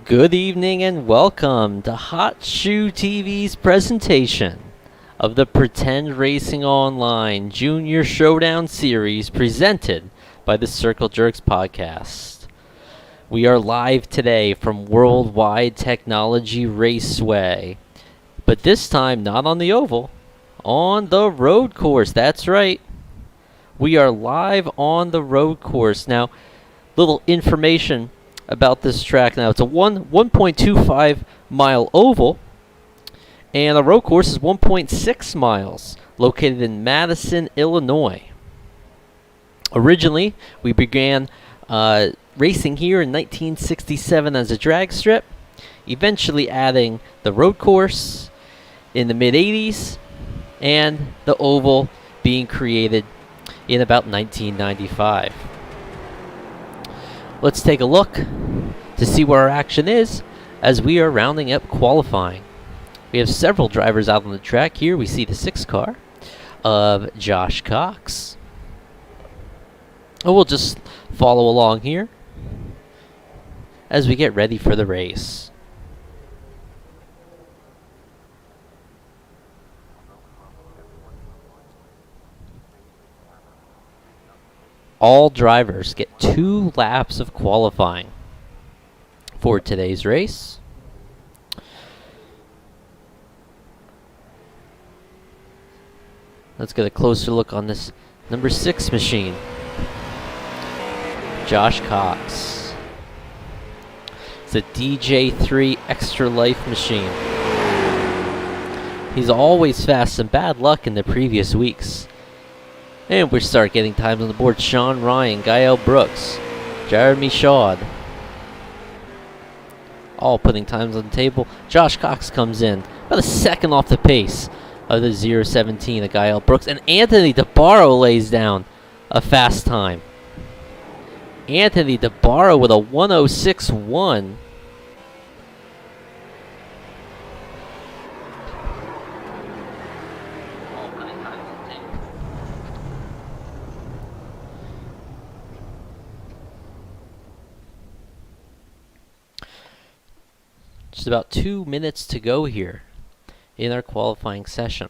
Good evening and welcome to Hot Shoe TV's presentation of the Pretend Racing Online Junior Showdown series presented by the Circle Jerks podcast. We are live today from Worldwide Technology Raceway, but this time not on the oval, on the road course. That's right. We are live on the road course. Now, little information about this track. Now, it's a 1.25 mile oval, and the road course is 1.6 miles, located in Madison, Illinois. Originally, we began racing here in 1967 as a drag strip, eventually adding the road course in the mid-80s, and the oval being created in about 1995. Let's take a look to see where our action is as we are rounding up qualifying. We have several drivers out on the track. Here we see the 6 car of Josh Cox. And we'll just follow along here as we get ready for the race. All drivers get 2 laps of qualifying for today's race. Let's get a closer look on this number 6 machine, Josh Cox. It's a DJ3 Extra Life machine. He's always fast, and bad luck in the previous weeks. And we start getting times on the board. Sean Ryan, Gael Brooks, Jeremy Shaw, all putting times on the table. Josh Cox comes in about a second off the pace of the 0:17 of Gael Brooks. And Anthony DeBarro lays down a fast time. Anthony DeBarro with a 1:06.1. Just about 2 minutes to go here in our qualifying session.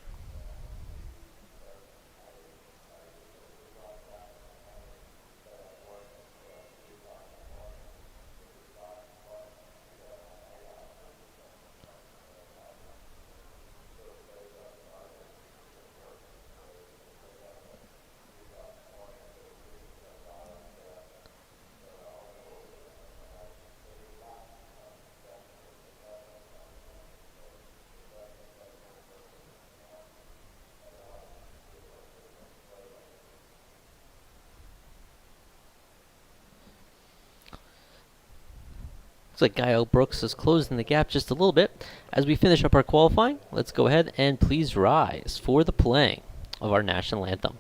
Looks like Gael Brooks is closing the gap just a little bit. As we finish up our qualifying, let's go ahead and please rise for the playing of our national anthem.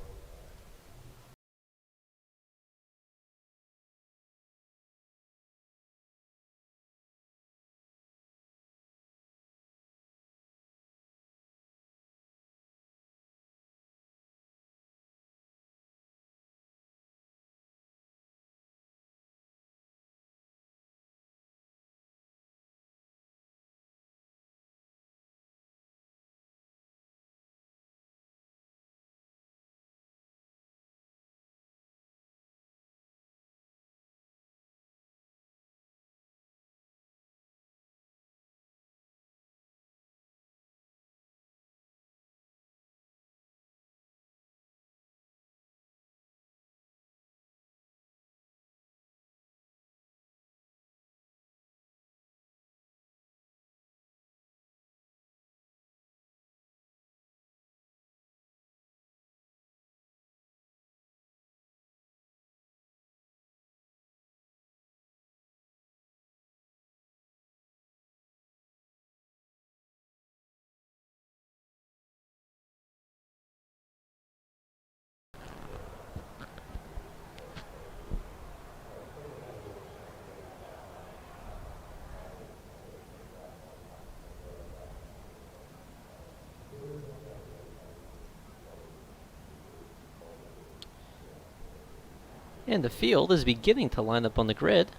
And the field is beginning to line up on the grid.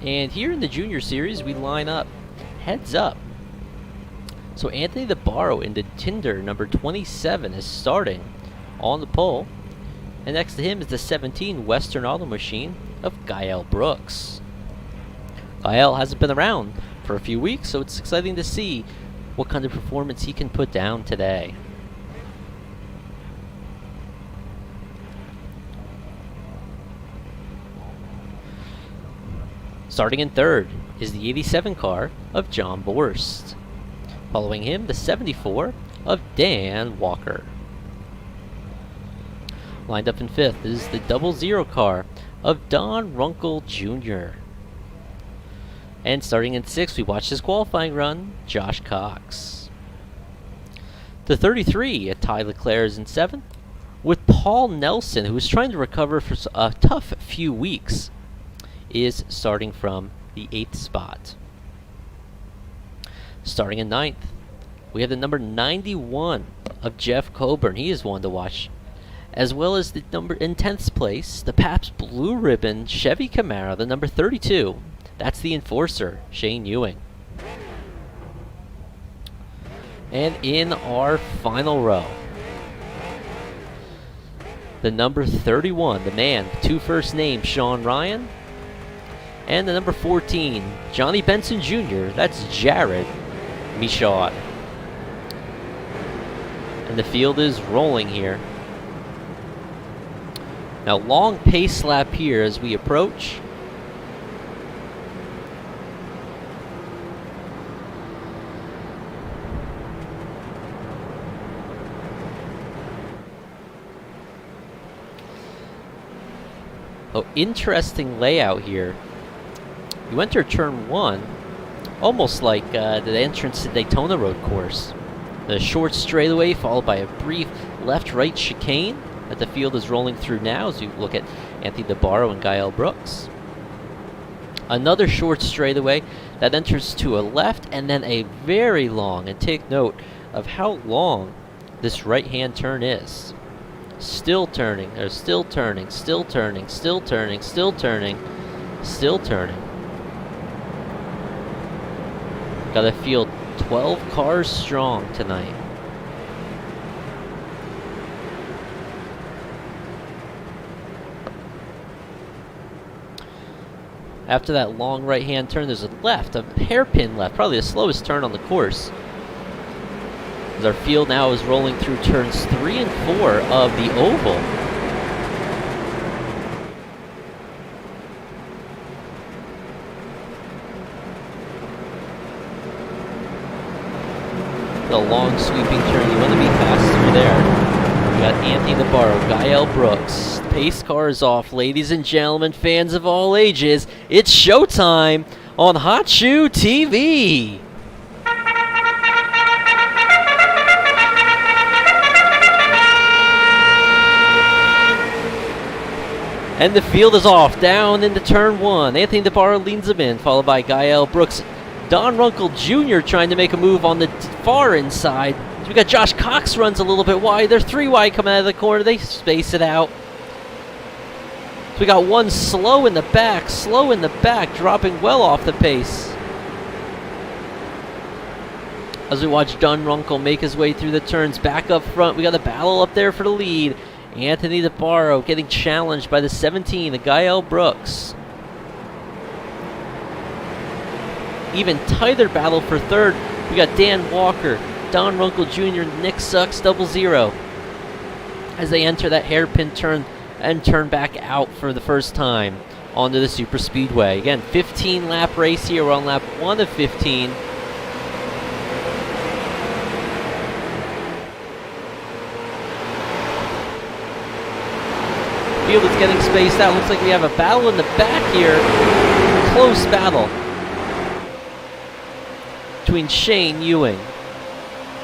And here in the Junior Series, we line up heads up. So Anthony DeBarro in the Tinder number 27 is starting on the pole. And next to him is the 17 Western Auto Machine of Gael Brooks. Gael hasn't been around for a few weeks, so it's exciting to see what kind of performance he can put down today. Starting in third is the 87 car of John Borst. Following him, the 74 of Dan Walker. Lined up in fifth is the 00 car of Don Runkle Jr. And starting in sixth, we watch his qualifying run, Josh Cox. The 33 at Ty Leclerc is in seventh, with Paul Nelson, who is trying to recover for a tough few weeks, is starting from the 8th spot. Starting in 9th, we have the number 91 of Jeff Coburn. He is one to watch. As well as the number in 10th place, the Pabst Blue Ribbon Chevy Camaro, the number 32. That's the enforcer, Shane Ewing. And in our final row, the number 31, the man, two first names, Sean Ryan. And the number 14, Johnny Benson Jr., that's Jared Michaud. And the field is rolling here. Now, long pace lap here as we approach. Oh, interesting layout here. You enter turn 1, almost like the entrance to Daytona Road course. The short straightaway followed by a brief left-right chicane that the field is rolling through now as you look at Anthony DeBarro and Gael Brooks. Another short straightaway that enters to a left, and then a very long, and take note of how long this right-hand turn is. Still turning, or still turning, still turning, still turning, still turning, still turning. Got a field 12 cars strong tonight. After that long right-hand turn, there's a left, a hairpin left, probably the slowest turn on the course. As our field now is rolling through turns 3 and 4 of the oval. The long sweeping turn, you want to be fast through there. We got Anthony DeBarro, Gael Brooks. Pace car is off, ladies and gentlemen, fans of all ages. It's showtime on Hot Shoe TV. And the field is off, down into turn 1. Anthony DeBarro leads him in, followed by Gael Brooks. Don Runkle Jr. trying to make a move on the far inside. So we got Josh Cox runs a little bit wide. They're 3 wide coming out of the corner. They space it out. So we got one slow in the back, dropping well off the pace. As we watch Don Runkle make his way through the turns, back up front, we got a battle up there for the lead. Anthony DeBarro getting challenged by the 17, the Gael Brooks. Even tighter battle for third. We got Dan Walker, Don Runkle Jr., Nick Sucks, 00. As they enter that hairpin turn and turn back out for the first time onto the super speedway. Again, 15 lap race here. We're on lap 1 of 15. Field is getting spaced out. Looks like we have a battle in the back here. Close battle between Shane Ewing,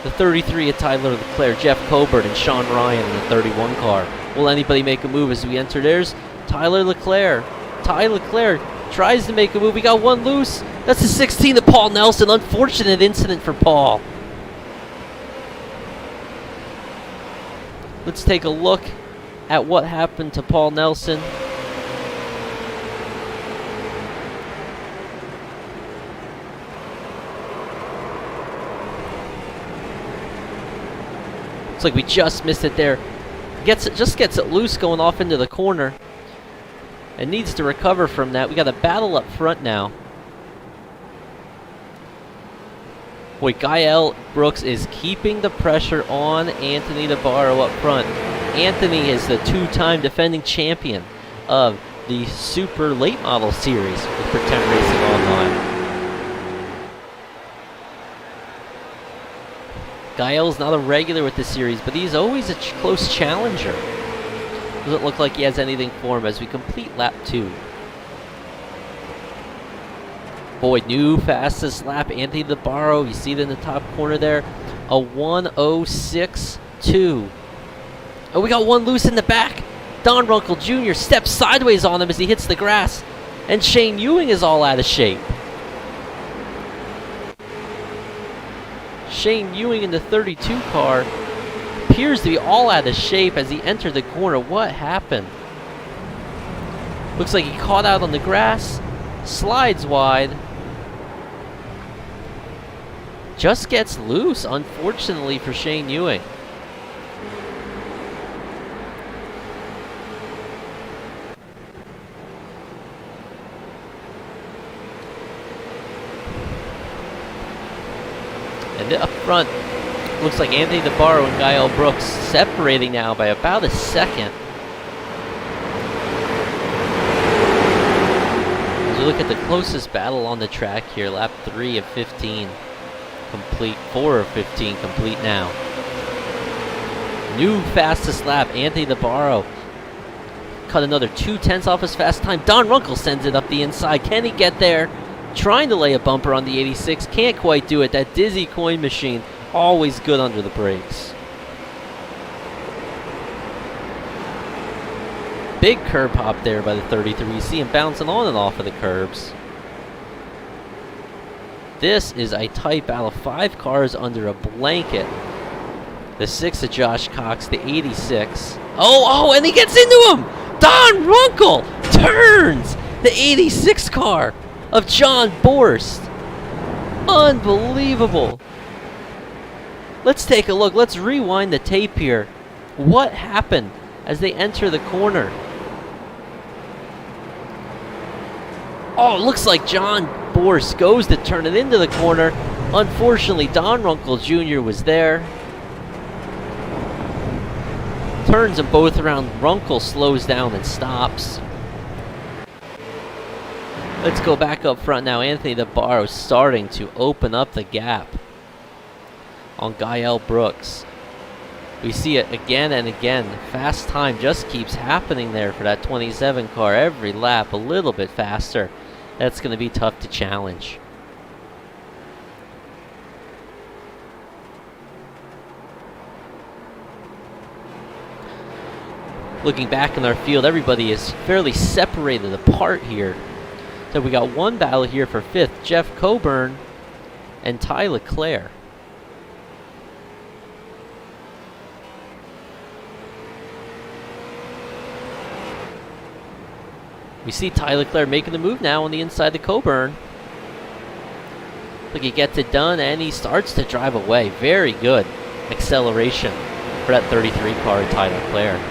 the 33 of Tyler Leclerc, Jeff Coburn, and Sean Ryan in the 31 car. Will anybody make a move as we enter theirs? Tyler Leclerc. Ty Leclerc tries to make a move. We got one loose. That's the 16 of Paul Nelson. Unfortunate incident for Paul. Let's take a look at what happened to Paul Nelson. Looks like we just missed it there. Just gets it loose going off into the corner. And needs to recover from that. We got a battle up front now. Boy, Gael Brooks is keeping the pressure on Anthony DeBarro up front. Anthony is the two-time defending champion of the Super Late Model Series with Pretend Racing Online. Gael's not a regular with this series, but he's always a close challenger. Doesn't look like he has anything for him as we complete lap 2. Boy, new fastest lap, Anthony DeBarro. You see it in the top corner there. A 1:06.2. Oh, we got one loose in the back. Don Runkle Jr. steps sideways on him as he hits the grass. And Shane Ewing is all out of shape. Shane Ewing in the 32 car appears to be all out of shape as he entered the corner. What happened? Looks like he caught out on the grass. Slides wide. Just gets loose, unfortunately, for Shane Ewing. And up front, looks like Anthony DeBarro and Gael Brooks separating now by about a second. As we look at the closest battle on the track here, lap 3 of 15 complete, 4 of 15 complete now. New fastest lap, Anthony DeBarro cut another 2/10 off his fast time. Don Runkle sends it up the inside. Can he get there? Trying to lay a bumper on the 86, can't quite do it. That dizzy coin machine, always good under the brakes. Big curb hop there by the 33. You see him bouncing on and off of the curbs. This is a tight battle. 5 cars under a blanket. The 6 of Josh Cox, the 86. Oh, and he gets into him! Don Runkle turns the 86 car of John Borst. Unbelievable. Let's take a look. Let's rewind the tape here. What happened as they enter the corner? Oh, it looks like John Borst goes to turn it into the corner. Unfortunately, Don Runkle Jr. was there. Turns them both around. Runkle slows down and stops. Let's go back up front now. Anthony DeBarro starting to open up the gap on Gael Brooks. We see it again and again. Fast time just keeps happening there for that 27 car. Every lap a little bit faster. That's going to be tough to challenge. Looking back in our field, everybody is fairly separated apart here. So we got one battle here for 5th, Jeff Coburn and Ty Leclerc. We see Ty Leclerc making the move now on the inside of Coburn. Look, he gets it done and he starts to drive away. Very good acceleration for that 33 car, Ty Leclerc.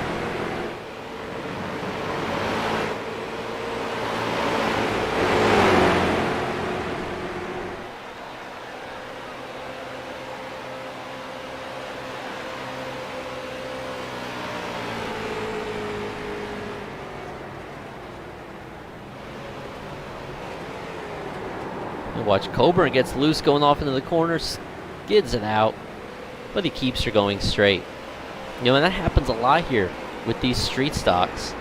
Watch, Coburn gets loose going off into the corner, skids it out, but he keeps her going straight. You know, and that happens a lot here with these street stocks.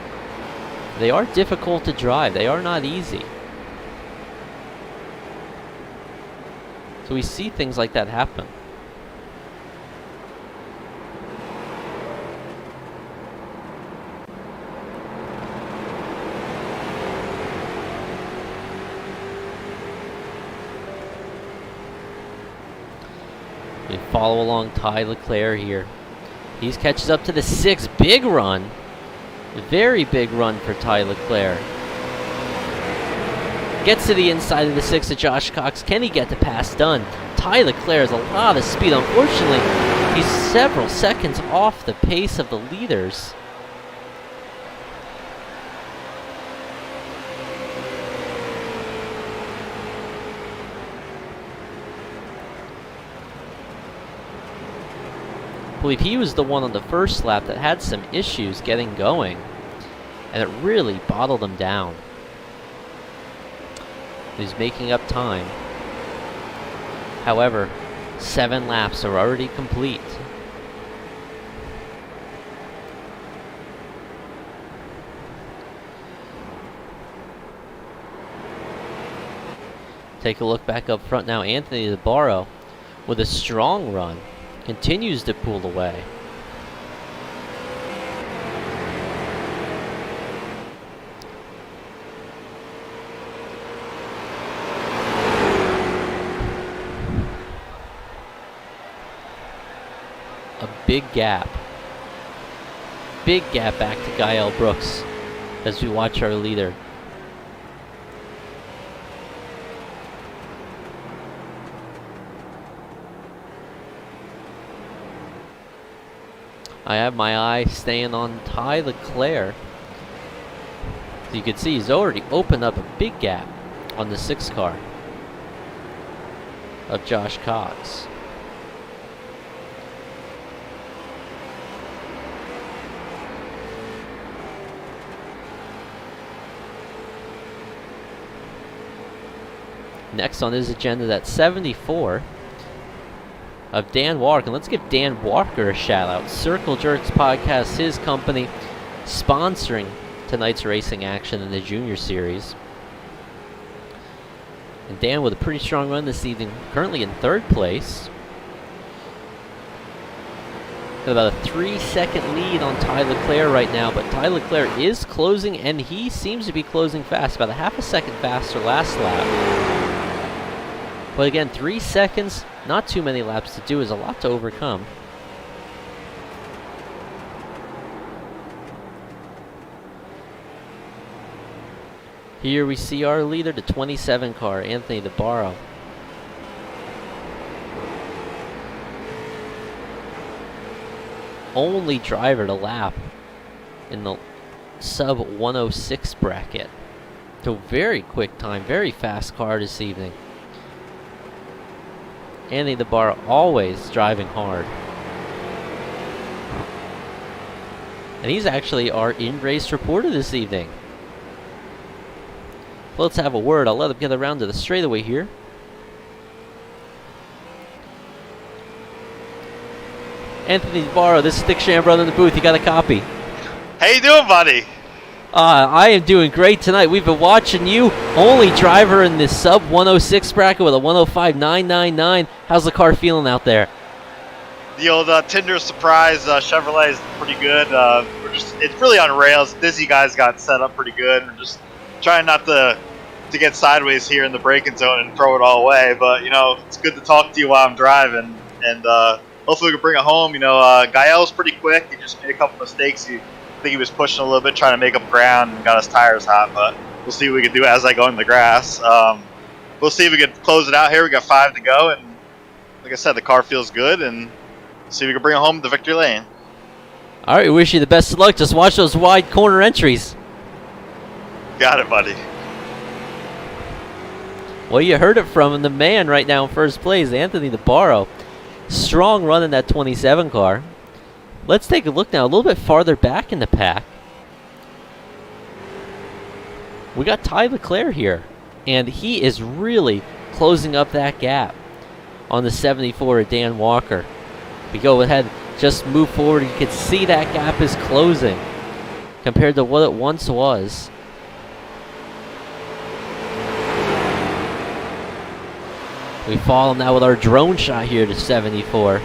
They are difficult to drive. They are not easy. So we see things like that happen. We follow along Ty Leclerc here. He catches up to the 6. Big run. Very big run for Ty Leclerc. Gets to the inside of the 6 of Josh Cox. Can he get the pass done? Ty Leclerc has a lot of speed. Unfortunately, He's several seconds off the pace of the leaders. I believe he was the one on the first lap that had some issues getting going, and it really bottled him down. He's making up time. However, 7 laps are already complete. Take a look back up front now. Anthony DeBarro, with a strong run, continues to pull away. A big gap. Big gap back to Gael Brooks as we watch our leader. I have my eye staying on Ty Leclerc. As you can see, he's already opened up a big gap on the 6 car of Josh Cox. Next on his agenda, that's 74 of Dan Walker. And let's give Dan Walker a shout out. Circle Jerks Podcast, his company, sponsoring tonight's racing action in the Junior Series. And Dan with a pretty strong run this evening, currently in 3rd place. Got about a 3-second lead on Ty Leclerc right now, but Ty Leclerc is closing, and he seems to be closing fast, about a half a second faster last lap. But again, 3 seconds, not too many laps to do, is a lot to overcome. Here we see our leader, the 27 car, Anthony DeBarro. Only driver to lap in the sub 106 bracket. So very quick time, very fast car this evening. Anthony DeBarro always driving hard. And he's actually our in-race reporter this evening. Let's have a word. I'll let him get around to the straightaway here. Anthony DeBarro, this is Dick Shambrother in the booth. You got a copy? How you doing, buddy? I am doing great tonight. We've been watching you, only driver in this sub 106 bracket with a 105.999. How's the car feeling out there? The old Tinder surprise Chevrolet is pretty good. It's really on rails. Dizzy guys got set up pretty good. We're just trying not to get sideways here in the braking zone and throw it all away. But, you know, it's good to talk to you while I'm driving. And hopefully we can bring it home. You know, Gael's pretty quick. He just made a couple mistakes. I think he was pushing a little bit, trying to make up ground and got his tires hot. But we'll see what we can do as I go in the grass. We'll see if we can close it out here. We got 5 to go. And like I said, the car feels good. And see if we can bring it home to victory lane. All right, we wish you the best of luck. Just watch those wide corner entries. Got it, buddy. Well, you heard it from the man right now in first place, Anthony DeBarro. Strong run in that 27 car. Let's take a look now, a little bit farther back in the pack. We got Ty Leclerc here, and he is really closing up that gap on the 74 of Dan Walker. We go ahead, just move forward. You can see that gap is closing compared to what it once was. We follow now with our drone shot here to 74.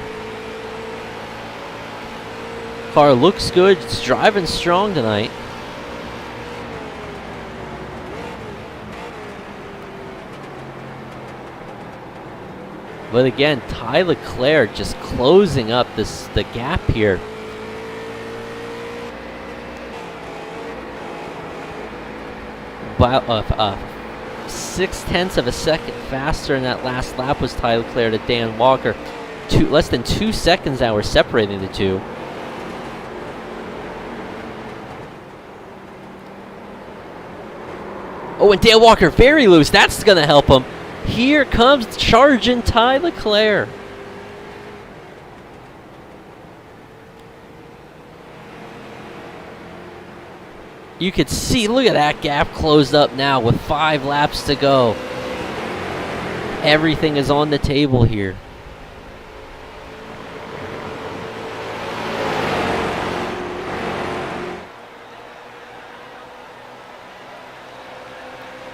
Car looks good. It's driving strong tonight. But again, Ty Leclerc just closing up the gap here. About 0.6 of a second faster in that last lap was Ty Leclerc to Dan Walker. Less than 2 seconds now we're separating the two. Oh, and Dale Walker very loose. That's going to help him. Here comes charging Ty Leclerc. You could see, look at that gap closed up now with 5 laps to go. Everything is on the table here.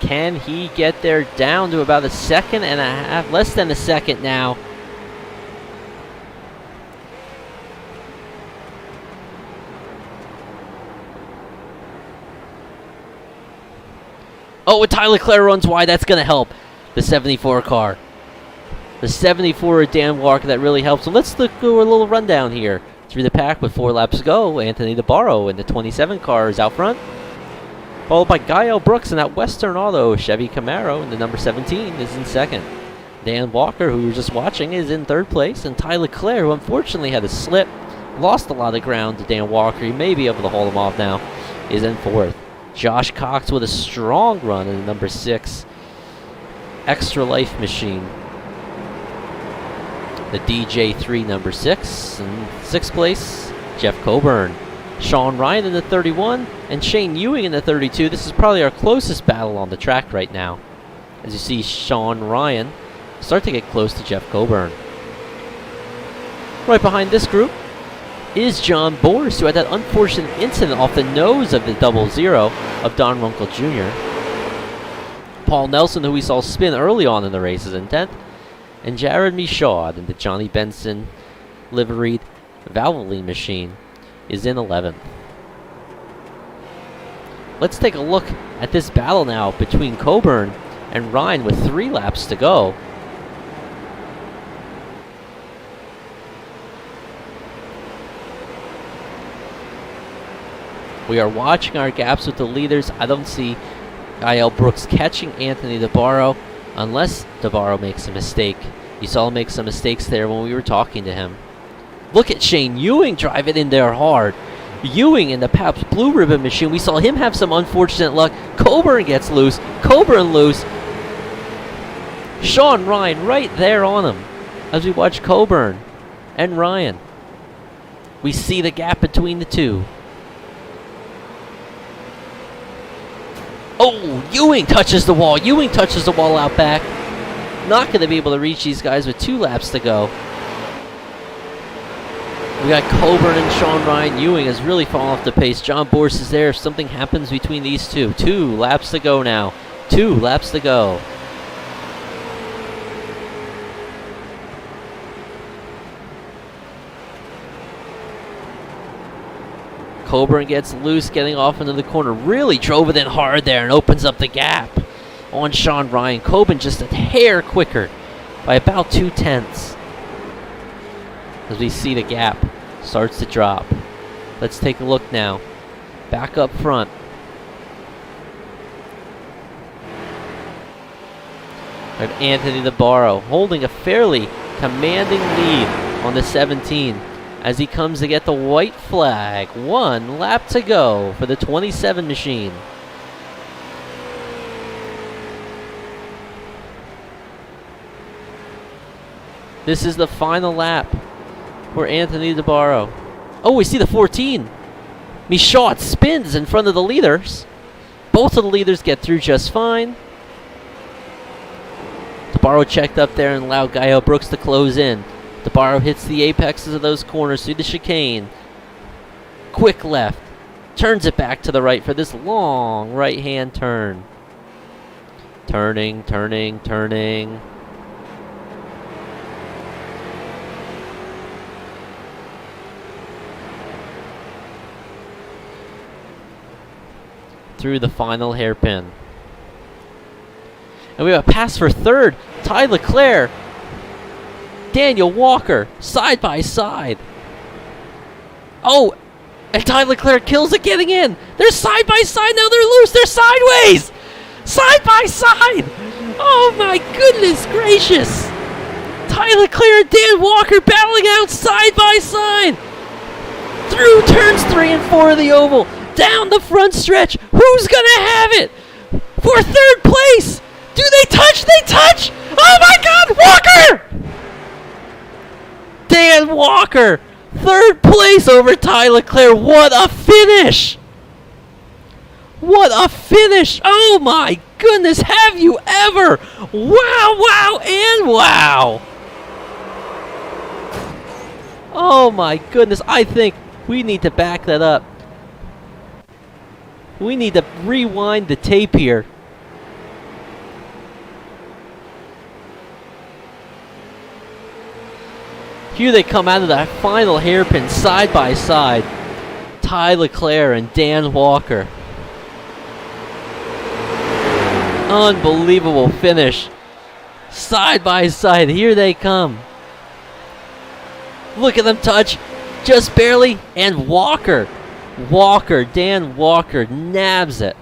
Can he get there down to about a second and a half? Less than a second now. Oh, and Ty Leclerc runs wide. That's going to help the 74 car. The 74 of Dan Walker, that really helps. So let's do a little rundown here. Through the pack with 4 laps to go. Anthony DeBarro in the 27 car is out front. Followed by Gael Brooks in that Western Auto. Chevy Camaro in the number 17 is in second. Dan Walker, who we were just watching, is in third place. And Ty Leclerc, who unfortunately had a slip, lost a lot of ground to Dan Walker. He may be able to haul him off now, is in fourth. Josh Cox with a strong run in the number 6 Extra Life Machine. The DJ3 number 6 in sixth place. Jeff Coburn. Sean Ryan in the 31 and Shane Ewing in the 32. This is probably our closest battle on the track right now. As you see Sean Ryan start to get close to Jeff Coburn. Right behind this group is John Boris, who had that unfortunate incident off the nose of the 00 of Don Runkle Jr. Paul Nelson, who we saw spin early on in the race, is in 10th. And Jared Michaud in the Johnny Benson liveried Valvoline machine is in 11th. Let's take a look at this battle now between Coburn and Ryan with 3 laps to go. We are watching our gaps with the leaders. I don't see Gael Brooks catching Anthony DeBarro unless DeBarro makes a mistake. You saw him make some mistakes there when we were talking to him. Look at Shane Ewing drive it in there hard. Ewing in the Pabst Blue Ribbon machine. We saw him have some unfortunate luck. Coburn gets loose. Coburn loose. Sean Ryan right there on him as we watch Coburn and Ryan. We see the gap between the two. Oh, Ewing touches the wall. Ewing touches the wall out back. Not going to be able to reach these guys with 2 laps to go. We got Coburn and Sean Ryan. Ewing has really fallen off the pace. John Boris is there if something happens between these two. 2 laps to go now. 2 laps to go. Coburn gets loose, getting off into the corner. Really drove it in hard there and opens up the gap on Sean Ryan. Coburn just a hair quicker by about 0.2. As we see the gap starts to drop. Let's take a look now. Back up front. We have Anthony DeBarro holding a fairly commanding lead on the 17 as he comes to get the white flag. 1 lap to go for the 27 machine. This is the final lap for Anthony DeBarro. Oh, we see the 14. Michaud spins in front of the leaders. Both of the leaders get through just fine. DeBarro checked up there and allowed Gael Brooks to close in. DeBarro hits the apexes of those corners through the chicane. Quick left. Turns it back to the right for this long right-hand turn. Turning, turning, turning. Through the final hairpin. And we have a pass for third. Ty Leclerc. Daniel Walker. Side by side. Oh, and Ty Leclerc kills it getting in. They're side by side. Now they're loose. They're sideways. Side by side. Oh my goodness gracious. Ty Tyler Leclerc and Dan Walker battling out side by side. Through turns 3 and 4 of the oval. Down the front stretch. Who's going to have it? For third place. Do they touch? They touch. Oh my God, Walker! Dan Walker. Third place over Tyler Leclerc. What a finish. What a finish. Oh my goodness, have you ever? Wow, wow, and wow. Oh my goodness, I think we need to back that up. We need to rewind the tape here. Here they come out of that final hairpin side by side. Ty Leclerc and Dan Walker. Unbelievable finish. Side by side, here they come. Look at them touch, just barely, and Walker, Dan Walker nabs it.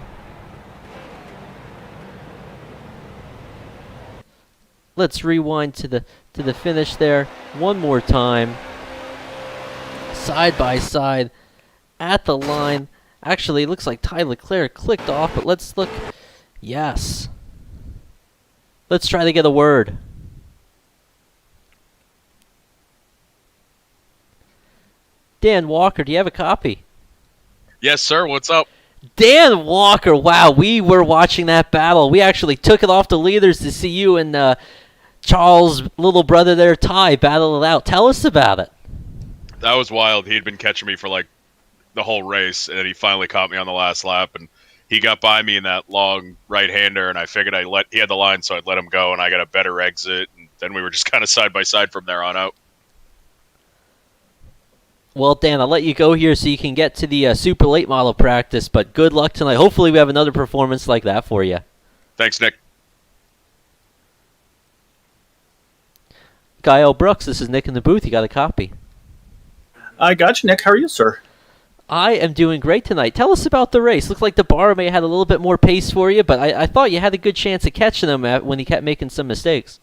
Let's rewind to the finish there one more time. Side by side, at the line. Actually, it looks like Ty Leclerc clicked off, but let's look. Yes. Let's try to get a word. Dan Walker, do you have a copy? Yes, sir. What's up? Dan Walker, wow, we were watching that battle. We actually took it off the leaders to see you and Charles' little brother there, Ty, battle it out. Tell us about it. That was wild. He had been catching me for like the whole race, and then he finally caught me on the last lap, and he got by me in that long right-hander, and I figured he had the line, so I'd let him go, and I got a better exit, and then we were just kind of side by side from there on out. Well, Dan, I'll let you go here so you can get to the super late model practice, but good luck tonight. Hopefully we have another performance like that for you. Thanks, Nick. Gael Brooks, this is Nick in the booth. You got a copy? I got you, Nick. How are you, sir? I am doing great tonight. Tell us about the race. Looks like the bar may have had a little bit more pace for you, but I thought you had a good chance of catching them when you kept making some mistakes.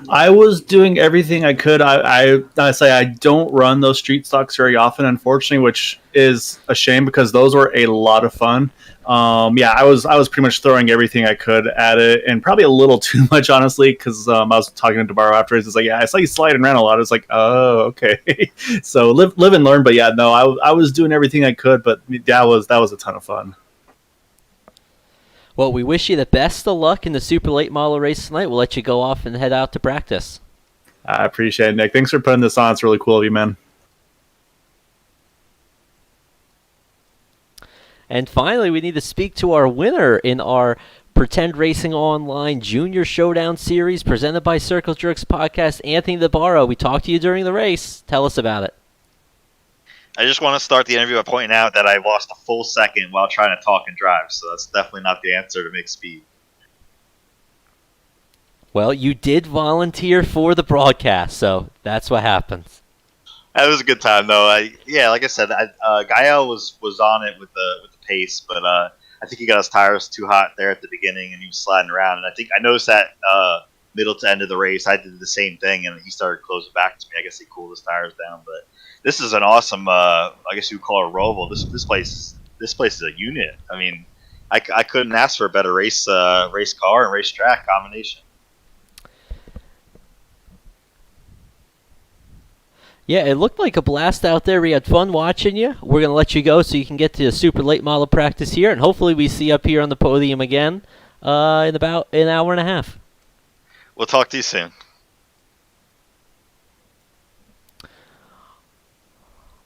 I was doing everything I could. I say I don't run those street stocks very often, unfortunately, which is a shame because those were a lot of fun. I was pretty much throwing everything I could at it, and probably a little too much, honestly, because I was talking to DeBarro afterwards. It's like, yeah, I saw you sliding around a lot. It's like, oh, okay. So live and learn. But yeah, no, I was doing everything I could, but that was a ton of fun. Well, we wish you the best of luck in the super late model race tonight. We'll let you go off and head out to practice. I appreciate it, Nick. Thanks for putting this on. It's really cool of you, man. And finally, we need to speak to our winner in our Pretend Racing Online Junior Showdown Series presented by Circle Jerks Podcast, Anthony DeBarro. We talked to you during the race. Tell us about it. I just want to start the interview by pointing out that I lost a full second while trying to talk and drive, so that's definitely not the answer to make speed. Well, you did volunteer for the broadcast, so that's what happens. It was a good time, though. Like I said, Gael was on it with the pace, but I think he got his tires too hot there at the beginning, and he was sliding around. And I noticed that middle to end of the race, I did the same thing, and he started closing back to me. I guess he cooled his tires down, but this is an awesome, I guess you would call it a roval. This place is a unit. I mean, I couldn't ask for a better race car and race track combination. Yeah, it looked like a blast out there. We had fun watching you. We're going to let you go so you can get to the super late model practice here, and hopefully we see you up here on the podium again in about an hour and a half. We'll talk to you soon.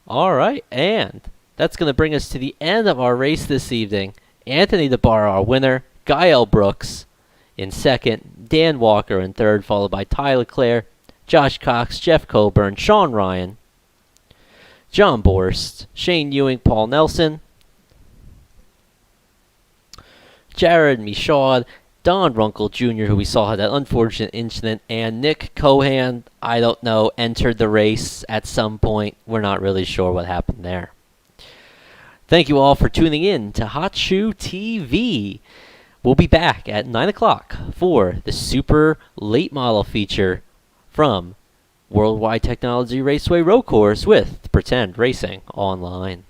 All right, and that's going to bring us to the end of our race this evening. Anthony DeBarro, our winner, Gael Brooks in second, Dan Walker in third, followed by Ty Leclerc, Josh Cox, Jeff Coburn, Sean Ryan, John Borst, Shane Ewing, Paul Nelson, Jared Michaud, Don Runkle Jr., who we saw had that unfortunate incident, and Nick Cohan, I don't know, entered the race at some point. We're not really sure what happened there. Thank you all for tuning in to Hot Shoe TV. We'll be back at 9 o'clock for the super late model feature from Worldwide Technology Raceway Road Course with Pretend Racing Online.